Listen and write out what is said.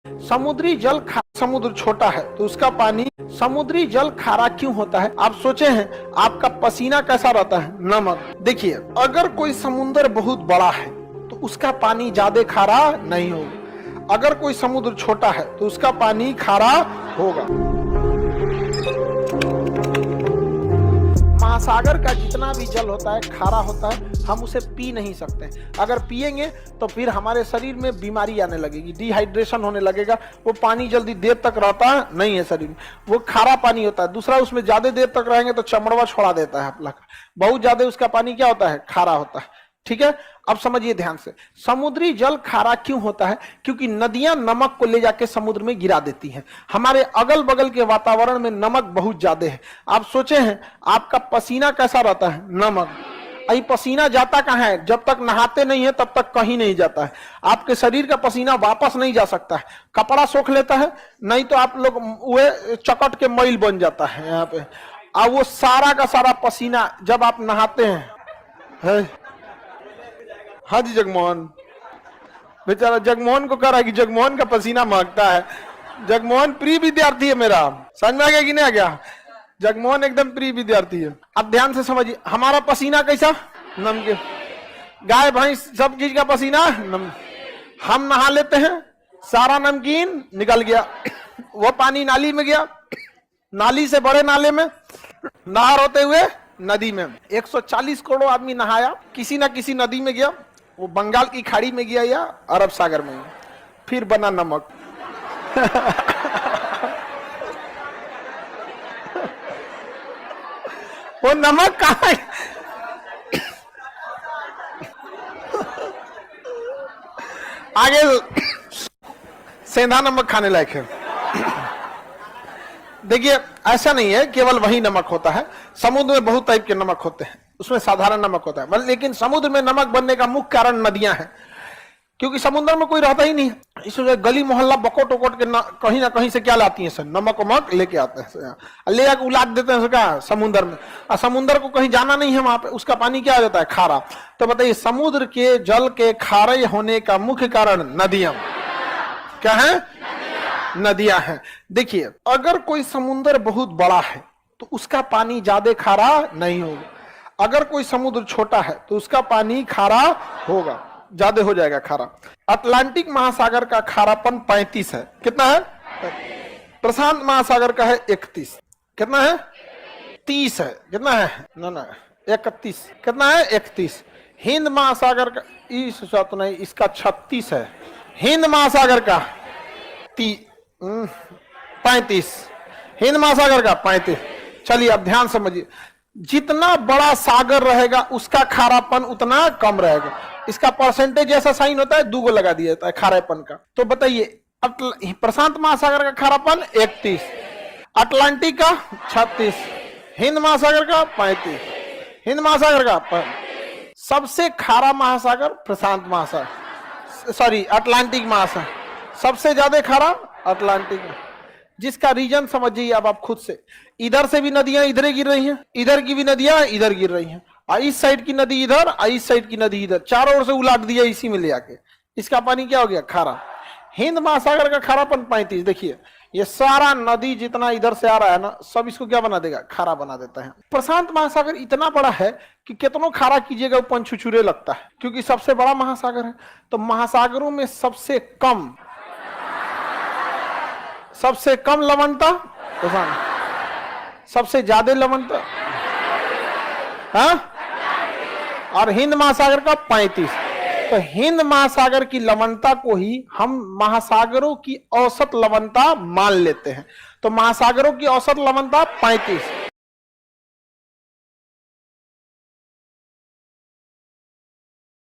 समुद्र छोटा है तो उसका पानी समुद्री जल खारा क्यों होता है? आप सोचे हैं आपका पसीना कैसा रहता है? नमक। देखिए, अगर कोई समुद्र बहुत बड़ा है तो उसका पानी ज्यादा खारा नहीं होगा। अगर कोई समुद्र छोटा है तो उसका पानी खारा होगा। महासागर का जितना भी जल होता है खारा होता है, हम उसे पी नहीं सकते। अगर पिएंगे तो फिर हमारे शरीर में बीमारी आने लगेगी, डिहाइड्रेशन होने लगेगा। वो पानी जल्दी देर तक रहता नहीं है शरीर में, वो खारा पानी होता है। दूसरा, उसमें ज्यादा देर तक रहेंगे तो चमड़वा छोड़ा देता है अपना, बहुत ज्यादा उसका पानी क्या होता है? खारा होता है। ठीक है, अब समझिए ध्यान से, समुद्री जल खारा क्यों होता है? क्योंकि नदियां नमक को ले जाके समुद्र में गिरा देती हैं। हमारे अगल बगल के वातावरण में नमक बहुत ज्यादा है। आप सोचे हैं आपका पसीना कैसा रहता है? नमक। अभी पसीना जाता कहाँ है? जब तक नहाते नहीं है तब तक कहीं नहीं जाता है। आपके शरीर का पसीना वापस नहीं जा सकता है। कपड़ा सोख लेता है, नहीं तो आप लोग वो चकट के मैल बन जाता है यहाँ पे। और वो सारा का सारा पसीना जब आप नहाते हैं, हाँ जी जगमोहन, बेचारा जगमोहन को कह रहा है कि जगमोहन का पसीना महकता है। जगमोहन प्रिय विद्यार्थी है मेरा, समझ में आ गया कि नहीं आ गया? जगमोहन एकदम प्रिय विद्यार्थी है। अब ध्यान से समझिए, हमारा पसीना कैसा? नमकीन। गाय भैंस सब चीज का पसीना हम नहा लेते हैं, सारा नमकीन निकल गया, वो पानी नाली में गया, नाली से बड़े नाले में, नहर होते हुए नदी में। 140 करोड़ आदमी नहाया, किसी ना किसी नदी में गया, वो बंगाल की खाड़ी में गया या अरब सागर में गया, फिर बना नमक। वो नमक कहाँ है? आगे सेंधा नमक खाने लायक है। देखिए, ऐसा नहीं है केवल वही नमक होता है, समुद्र में बहुत टाइप के नमक होते हैं, उसमें साधारण नमक होता है। लेकिन समुद्र में नमक बनने का मुख्य कारण नदियां हैं, क्योंकि समुद्र में कोई रहता ही नहीं है। इसलिए गली मोहल्ला बकोट वकोट के कहीं ना कहीं से क्या लाती है सर? नमक वमक लेके आते हैं, ले आके उलाद देते हैं क्या समुद्र में। और समुद्र को कहीं जाना नहीं है, वहां पे उसका पानी क्या आ जाता है? खारा। तो बताइए, समुद्र के जल के खारे होने का मुख्य कारण नदियां क्या है? नदियां हैं। देखिए, अगर कोई समुद्र बहुत बड़ा है तो उसका पानी ज्यादा खारा नहीं होगा। अगर कोई समुद्र छोटा है तो उसका पानी खारा होगा, ज्यादा हो जाएगा खारा। अटलांटिक महासागर का खारापन 35 है। कितना है? प्रशांत महासागर का है 31। कितना है? 30 है। कितना है? ना 31। कितना है? 31। हिंद महासागर का तो नहीं, इसका 36 है। हिंद महासागर का 35। हिंद महासागर का 35। चलिए अब ध्यान समझिए, जितना बड़ा सागर रहेगा उसका खारापन उतना कम रहेगा। इसका परसेंटेज ऐसा साइन होता है, 2 को लगा दिया जाता है खारेपन का। तो बताइए, प्रशांत महासागर का खारापन 31, अटलांटिक का 36, हिंद महासागर का 35। हिंद महासागर का सबसे खारा महासागर प्रशांत महासागर, सॉरी अटलांटिक महासागर। सबसे ज्यादा खारा अटलांटिक में। जिसका रीजन समझिए अब आप खुद से, इधर से भी नदियां इधर गिर रही हैं, इधर की भी नदियां इधर गिर रही हैं, इस साइड की नदी इधर, इस साइड की नदी इधर, चारों ओर से उलाट दिया इसी में ले आके। इसका पानी क्या हो गया? खारा। हिंद महासागर का खारापन 35। देखिए, ये सारा नदी जितना इधर से आ रहा है ना, सब इसको क्या बना देगा? खारा बना देता है। प्रशांत महासागर इतना बड़ा है कि कितनों खारा कीजिएगा वो पंचुचुरे लगता है, क्योंकि सबसे बड़ा महासागर है। तो महासागरों में सबसे कम लवणता प्रशांत, सबसे ज्यादा लवणता हाँ, और हिंद महासागर का 35। तो हिंद महासागर की लवणता को ही हम महासागरों की औसत लवणता मान लेते हैं। तो महासागरों की औसत लवणता 35।